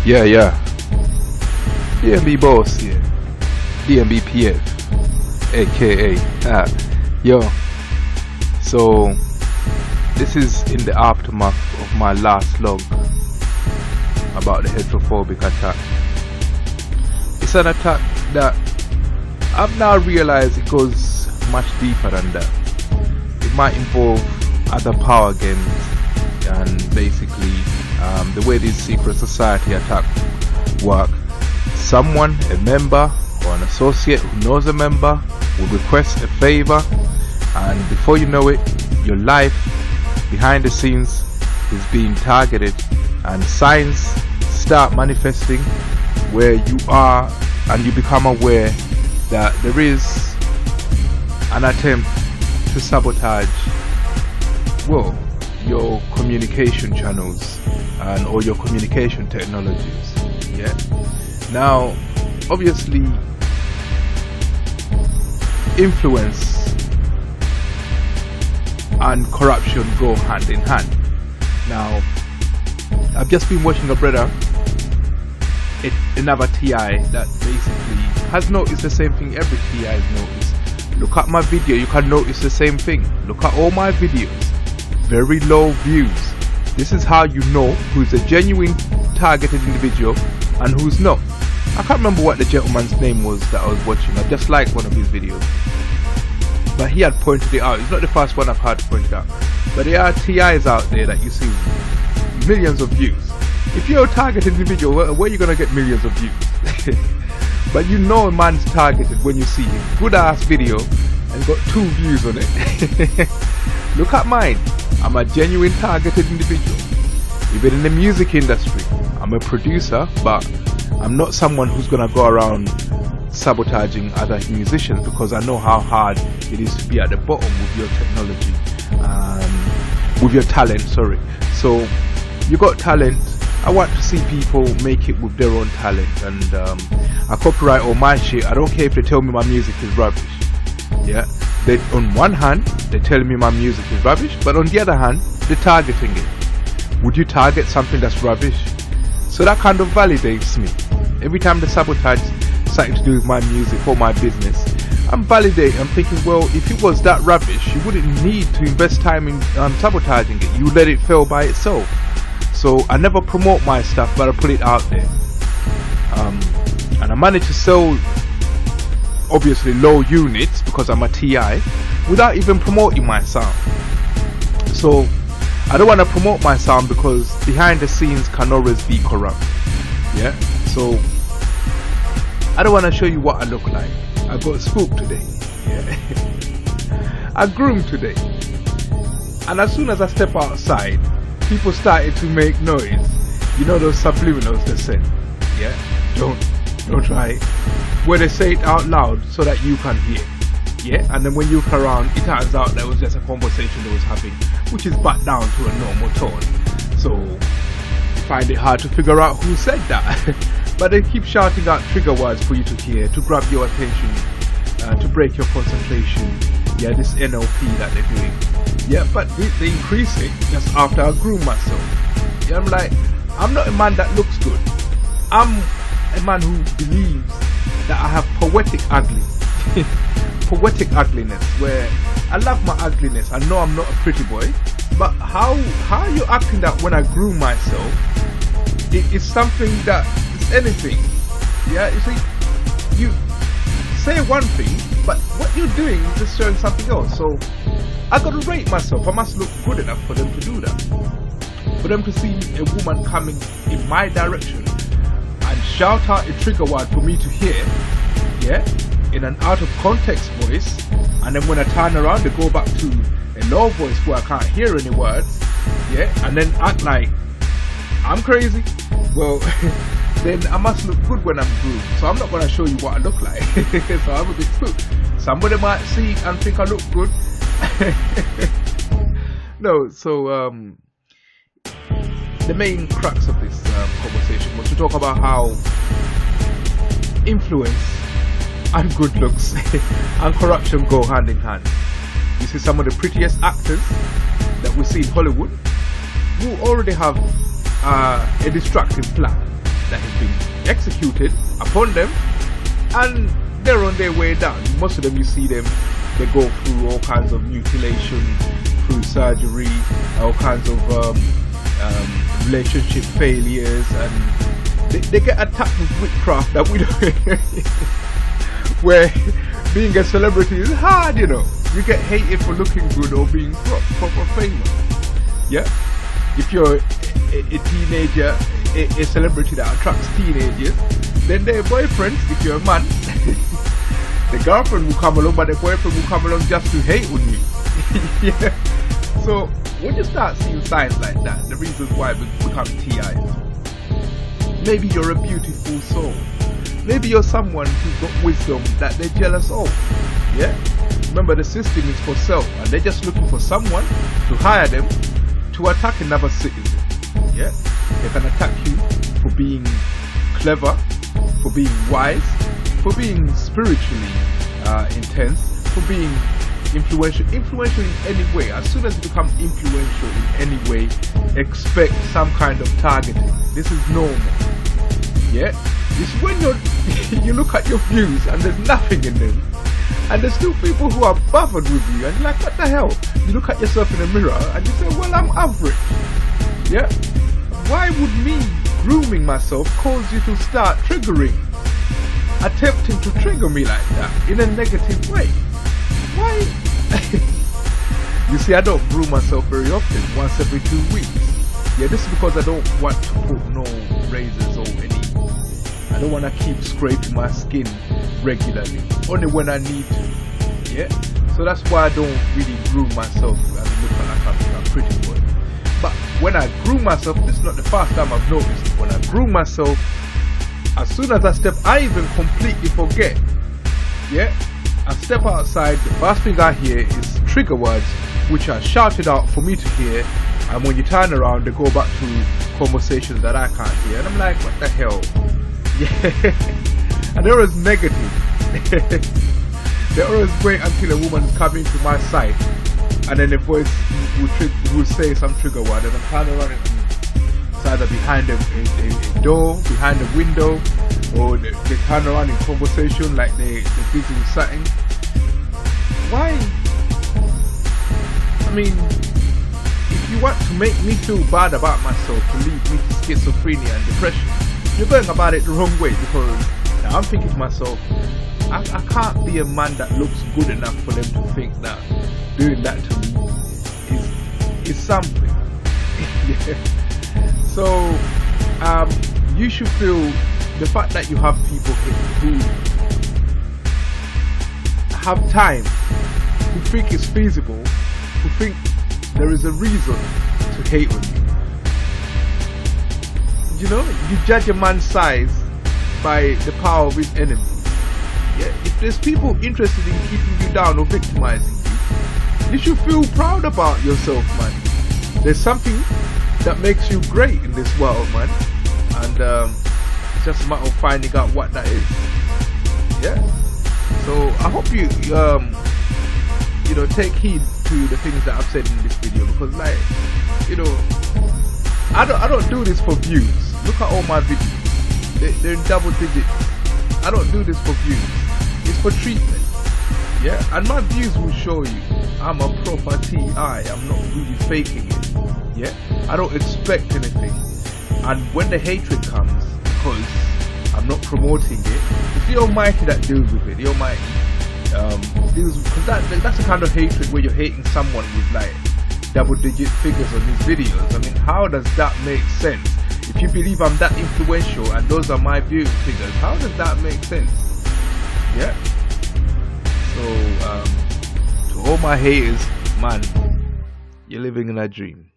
Yeah. DMB boss here. DMB PF, aka yo. So this is in the aftermath of my last log about the heterophobic attack. It's an attack that I've now realized it goes much deeper than that. It might involve other power games, and basically the way these secret society attacks work. Someone, a member or an associate who knows a member, will request a favor, and before you know it, your life behind the scenes is being targeted, and signs start manifesting where you are, and you become aware that there is an attempt to sabotage, well, your communication channels and or your communication technologies. Yeah. Now, obviously, influence and corruption go hand in hand. Now, I've just been watching a brother, another TI, that basically has noticed the same thing every TI has noticed. Look at my video, you can notice the same thing. Look at all my videos, very low views. This is how you know who's a genuine targeted individual and who's not. I can't remember what the gentleman's name was that I was watching. I just liked one of his videos, but he had pointed it out. It's not the first one I've had pointed out, but there are TIs out there that you see millions of views. If you're a targeted individual, where are you gonna get millions of views? But you know a man's targeted when you see him. Good ass video and got 2 views on it. Look at mine. I'm a genuine targeted individual. Even in the music industry, I'm a producer, but I'm not someone who's gonna go around sabotaging other musicians, because I know how hard it is to be at the bottom with your technology, with your talent, sorry. So you got talent, I want to see people make it with their own talent, and I copyright all my shit. I don't care if they tell me my music is rubbish. Yeah, they, on one hand they tell me my music is rubbish, but on the other hand they're targeting it. Would you target something that's rubbish? So that kind of validates me. Every time they sabotage something to do with my music or my business, I'm validating. I'm thinking, well, if it was that rubbish, you wouldn't need to invest time in sabotaging it. You let it fail by itself. So I never promote my stuff, but I put it out there. And I managed to sell, obviously, low units because I'm a TI without even promoting my sound. So I don't want to promote my sound because behind the scenes can always be corrupt. Yeah. So I don't want to show you what I look like. I got spooked today. Yeah. I groomed today, and as soon as I step outside, people started to make noise. You know those subliminals they send. Yeah. Don't try it. Where they say it out loud so that you can hear. Yeah. And then when you look around, it turns out there was just a conversation they was having, which is back down to a normal tone. So you find it hard to figure out who said that. But they keep shouting out trigger words for you to hear, to grab your attention, to break your concentration. Yeah, this NLP that they're doing. Yeah, but they increase it just after I groom myself. Yeah, I'm like, I'm not a man that looks good. I'm a man who believes that I have poetic ugliness, where I love my ugliness. I know I'm not a pretty boy, but how are you acting that when I groom myself? It's something that is anything. Yeah, you see, you say one thing, but what you're doing is just showing something else. So I gotta rate myself. I must look good enough for them to do that. For them to see a woman coming in my direction and shout out a trigger word for me to hear, yeah, in an out of context voice, and then when I turn around they go back to a low voice where I can't hear any words, yeah, and then act like I'm crazy. Well, then I must look good when I'm groomed. So I'm not gonna show you what I look like. So I'm a bit spooked. Somebody might see and think I look good. No, so the main crux of this conversation was to talk about how influence and good looks and corruption go hand in hand. You see some of the prettiest actors that we see in Hollywood who already have a destructive plan that executed upon them, and they're on their way down. Most of them, you see them, they go through all kinds of mutilation, through surgery, all kinds of relationship failures, and they get attacked with witchcraft that we don't. Where being a celebrity is hard, you know. You get hated for looking good or being proper famous. Yeah. If you're a teenager, a celebrity that attracts teenagers, then their boyfriends, if you're a man, the girlfriend will come along, but the boyfriend will come along just to hate on you. Yeah. So when you start seeing signs like that, the reasons why we become TIs. Maybe you're a beautiful soul. Maybe you're someone who's got wisdom that they're jealous of. Yeah. Remember, the system is for self, and they're just looking for someone to hire them to attack another citizen. Yeah. They can attack you for being clever, for being wise, for being spiritually intense, for being influential in any way. As soon as you become influential in any way, expect some kind of targeting. This is normal. Yeah. It's when you look at your views and there's nothing in them, and there's still people who are bothered with you, and you're like, what the hell? You look at yourself in the mirror and you say, well, I'm average. Yeah. Why would me grooming myself cause you to start attempting to trigger me like that in a negative way? Why? You see, I don't groom myself very often, once every 2 weeks. Yeah, this is because I don't want to put no razors or any. I don't want to keep scraping my skin regularly, only when I need to. Yeah, so that's why I don't really groom myself and look like I'm a pretty boy. But when I groom myself, it's not the first time I've noticed it. When I groom myself, as soon as I step, I even completely forget. Yeah, I step outside, the first thing I hear is trigger words, which are shouted out for me to hear, and when you turn around, they go back to conversations that I can't hear, and I'm like, what the hell? Yeah. And they're always negative. They always wait until a woman's coming to my side, and then the voice will say some trigger word, and I'm turning around, and it's either behind a door, behind a window, or they turn around in conversation like they're busy with something. Why? I mean, if you want to make me feel bad about myself, to lead me to schizophrenia and depression, you're going about it the wrong way, because now I'm thinking to myself, I can't be a man that looks good enough for them to think that doing that to me is something. Yeah. So you should feel the fact that you have people who have time, who think it's feasible, who think there is a reason to hate on you. You know, you judge a man's size by the power of his enemies. Yeah, if there's people interested in keeping you down or victimizing you should feel proud about yourself, man. There's something that makes you great in this world, man, and it's just a matter of finding out what that is. Yeah. So I hope you you know, take heed to the things that I've said in this video, because, like, you know, I don't do this for views. Look at all my videos. They're in double digits. I don't do this for views. It's for treatment. Yeah, and my views will show you I'm a proper TI. I'm not really faking it. Yeah, I don't expect anything. And when the hatred comes, because I'm not promoting it, it's the Almighty that deals with it. The Almighty deals with, because that's the kind of hatred where you're hating someone with like double-digit figures on his videos. I mean, how does that make sense? If you believe I'm that influential and those are my viewing figures, how does that make sense? Yeah. So to all my haters, man, you're living in a dream.